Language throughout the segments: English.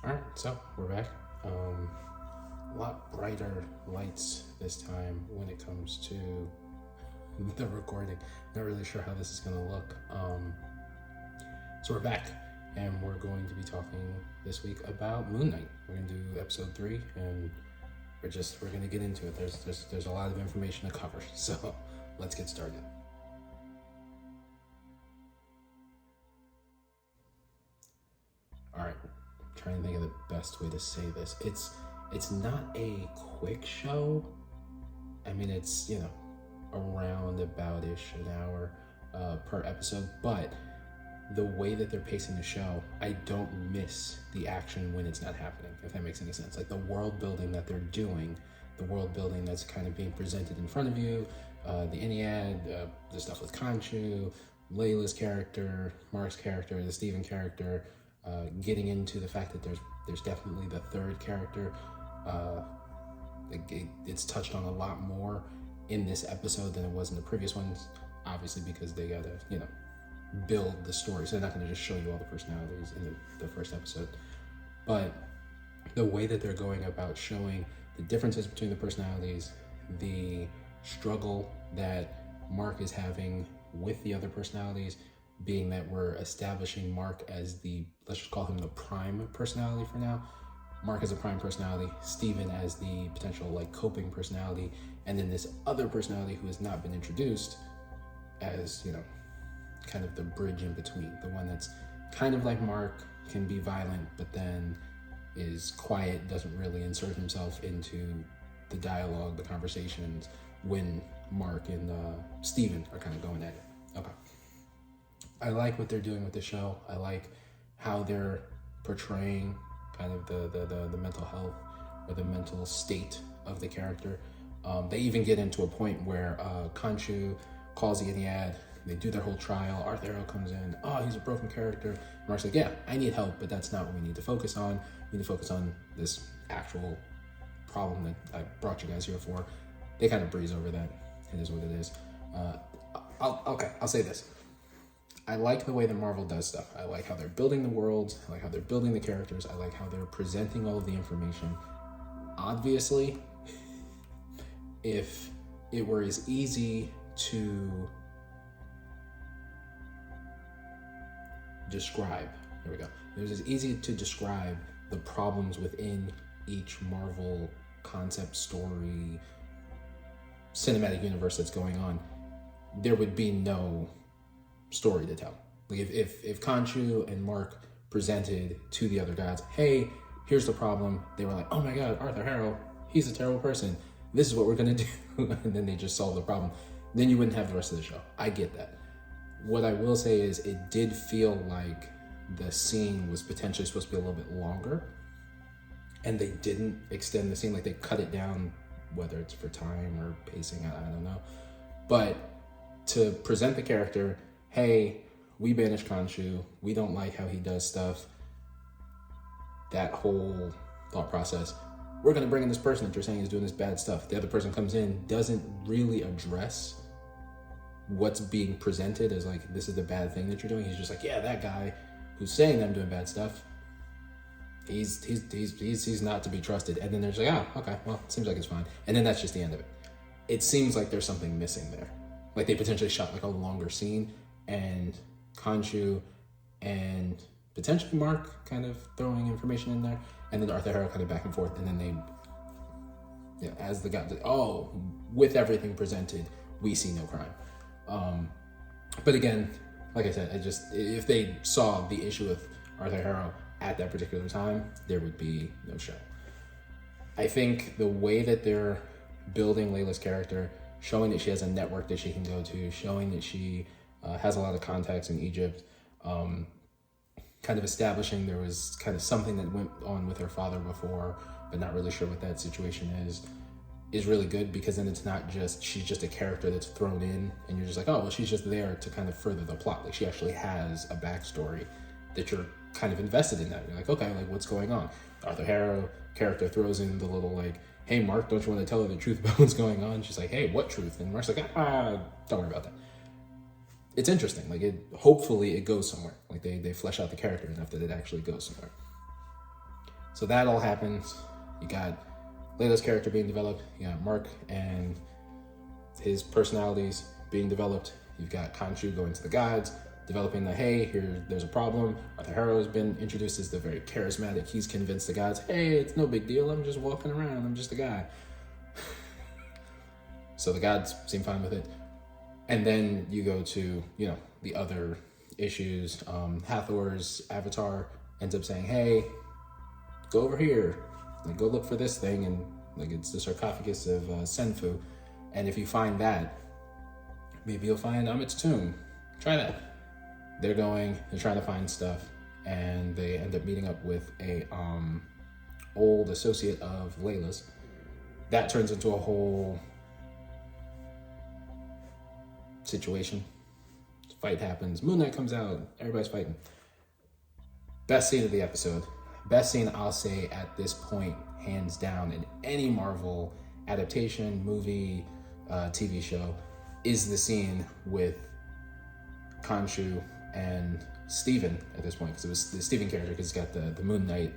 All right, so we're back. A lot brighter lights this time when it comes to the recording. Not really sure how this is going to look. So we're back, and we're going to be talking this week about Moon Knight. We're going to do episode 3, and we're going to get into it. There's a lot of information to cover, so let's get started. All right, trying to think of the best way to say this. It's not a quick show. I mean, it's, around about-ish an hour per episode, but the way that they're pacing the show, I don't miss the action when it's not happening, if that makes any sense. Like the world building that they're doing, the world building that's kind of being presented in front of you, the Ennead, the stuff with Khonshu, Layla's character, Mark's character, the Steven character, getting into the fact that there's definitely the third character. It's touched on a lot more in this episode than it was in the previous ones, obviously because they gotta, build the story. So they're not gonna just show you all the personalities in the first episode. But the way that they're going about showing the differences between the personalities, the struggle that Mark is having with the other personalities, being that we're establishing Mark as let's just call him the prime personality for now. Mark as a prime personality, Steven as the potential coping personality, and then this other personality who has not been introduced as, kind of the bridge in between. The one that's kind of like Mark, can be violent, but then is quiet, doesn't really insert himself into the dialogue, the conversations, when Mark and Steven are kind of going at it. Okay. I like what they're doing with the show. I like how they're portraying kind of the mental health or the mental state of the character. They even get into a point where Khonshu calls the Ennead. They do their whole trial. Arthur Harrow comes in. Oh, he's a broken character. And Mark's like, yeah, I need help, but that's not what we need to focus on. We need to focus on this actual problem that I brought you guys here for. They kind of breeze over that. It is what it is. I'll say this. I like the way that Marvel does stuff. I like how they're building the worlds. I like how they're building the characters. I like how they're presenting all of the information. Obviously, if it were as easy to describe, here we go. It was as easy to describe the problems within each Marvel concept story, cinematic universe that's going on, there would be no story to tell. Like if Khonshu and Mark presented to the other gods, hey, here's the problem, they were like, oh my god, Arthur Harrow, he's a terrible person, this is what we're gonna do, and then they just solve the problem, then you wouldn't have the rest of the show. I get that. What I will say is it did feel like the scene was potentially supposed to be a little bit longer, and they didn't extend the scene. Like they cut it down, whether it's for time or pacing, I don't know. But to present the character, hey, we banished Khonshu, we don't like how he does stuff, that whole thought process, we're gonna bring in this person that you're saying is doing this bad stuff. The other person comes in, doesn't really address what's being presented as like, this is the bad thing that you're doing. He's just like, yeah, that guy who's saying I'm doing bad stuff, he's not to be trusted. And then there's like, oh, okay, well, it seems like it's fine. And then that's just the end of it. It seems like there's something missing there. Like they potentially shot like a longer scene, and Khonshu and potentially Mark kind of throwing information in there, and then Arthur Harrow kind of back and forth, and then they, as the guy, with everything presented, we see no crime. But again, like I said, if they saw the issue with Arthur Harrow at that particular time, there would be no show. I think the way that they're building Layla's character, showing that she has a network that she can go to, showing that she has a lot of contacts in Egypt, kind of establishing there was kind of something that went on with her father before, but not really sure what that situation is really good, because then it's not just, she's just a character that's thrown in and you're just like, oh, well, she's just there to kind of further the plot. Like she actually has a backstory that you're kind of invested in that. You're like, okay, like what's going on? Arthur Harrow character throws in the little like, hey, Mark, don't you want to tell her the truth about what's going on? She's like, hey, what truth? And Mark's like, don't worry about that. It's interesting. Like hopefully it goes somewhere. Like they flesh out the character enough that it actually goes somewhere. So that all happens. You got Layla's character being developed. You got Mark and his personalities being developed. You've got Khonshu going to the gods, developing the, hey, there's a problem. Arthur Harrow has been introduced as the very charismatic. He's convinced the gods, hey, it's no big deal. I'm just walking around. I'm just a guy. So the gods seem fine with it. And then you go to, the other issues. Hathor's avatar ends up saying, hey, go over here. Like, go look for this thing. And like, it's the sarcophagus of Senfu. And if you find that, maybe you'll find Amit's tomb. Try that. They're trying to find stuff, and they end up meeting up with a old associate of Layla's. That turns into a whole situation. Fight happens. Moon Knight comes out. Everybody's fighting. Best scene of the episode. Best scene, I'll say, at this point, hands down, in any Marvel adaptation, movie, TV show, is the scene with Khonshu and Steven at this point, because it was the Steven character, because he's got the Moon Knight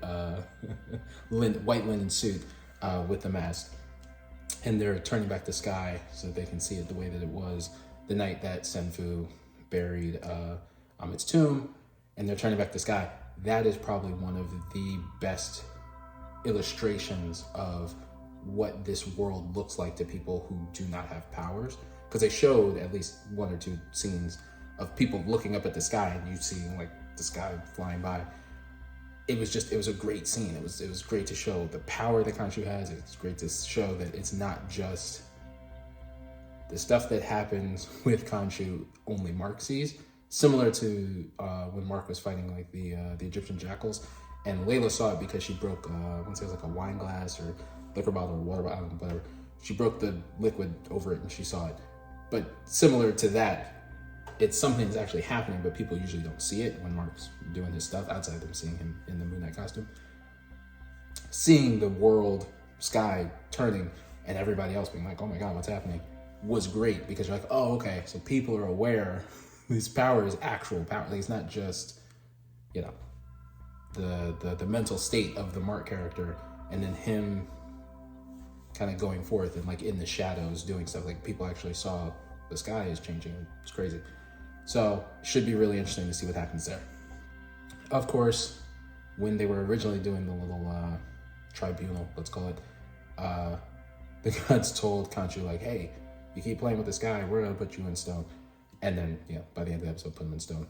white linen suit with the mask. And they're turning back the sky so that they can see it the way that it was the night that Senfu buried Amit's tomb, and they're turning back the sky. That is probably one of the best illustrations of what this world looks like to people who do not have powers, because they showed at least one or two scenes of people looking up at the sky and you seeing like the sky flying by. It was a great scene. It was great to show the power that Khonshu has. It's great to show that it's not just the stuff that happens with Khonshu only Mark sees, similar to when Mark was fighting like the Egyptian jackals, and Layla saw it because she broke I want to say it was like a wine glass or liquor bottle or water bottle, whatever. She broke the liquid over it and she saw it. But similar to that, it's something that's actually happening, but people usually don't see it when Mark's doing his stuff outside of them seeing him in the Moon Knight costume. Seeing the world sky turning and everybody else being like, oh my God, what's happening, was great, because you're like, oh, okay, so people are aware this power is actual power. Like, it's not just, the mental state of the Mark character and then him kind of going forth and like in the shadows doing stuff. Like, people actually saw the sky is changing. It's crazy. So should be really interesting to see what happens there. Of course, when they were originally doing the little tribunal, let's call it, the gods told Khonshu, like, hey, you keep playing with the sky, we're gonna put you in stone. And then, by the end of the episode, put him in stone.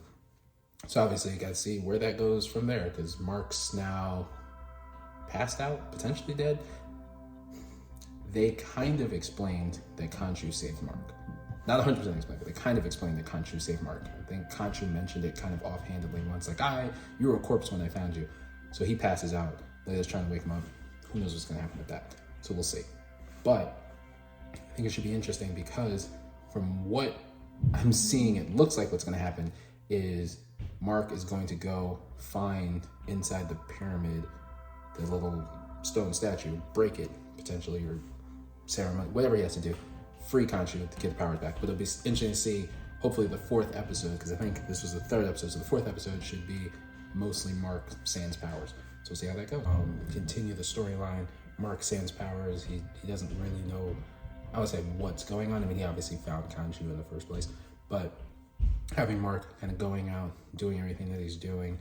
So obviously you got to see where that goes from there, because Mark's now passed out, potentially dead. They kind of explained that Khonshu saved Mark. Not 100% explained, but they kind of explained that Khonshu saved Mark. I think Khonshu mentioned it kind of offhandedly once, like, you were a corpse when I found you. So he passes out. Layla's trying to wake him up. Who knows what's going to happen with that? So we'll see. But I think it should be interesting, because from what I'm seeing, it looks like what's going to happen is Mark is going to go find inside the pyramid the little stone statue, break it potentially, or ceremony, whatever he has to do, free Khonshu to get the powers back. But it'll be interesting to see, hopefully, the fourth episode, because I think this was the third episode, so the fourth episode should be mostly Mark sans powers. So we'll see how that goes. Continue the storyline. Mark sans powers. He doesn't really know, I would say, what's going on. I mean, he obviously found Khonshu in the first place, but having Mark kind of going out, doing everything that he's doing,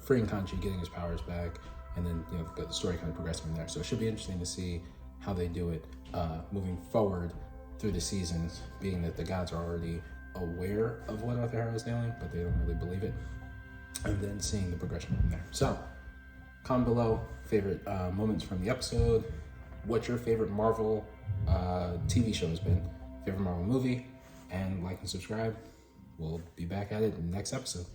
freeing Khonshu, getting his powers back, and then the story kind of progressing from there. So it should be interesting to see how they do it moving forward through the seasons, being that the gods are already aware of what Arthur Harrow is doing, but they don't really believe it, and then seeing the progression from there. So comment below favorite moments from the episode, what your favorite Marvel TV show has been, favorite Marvel movie, and like and subscribe. We'll be back at it in the next episode.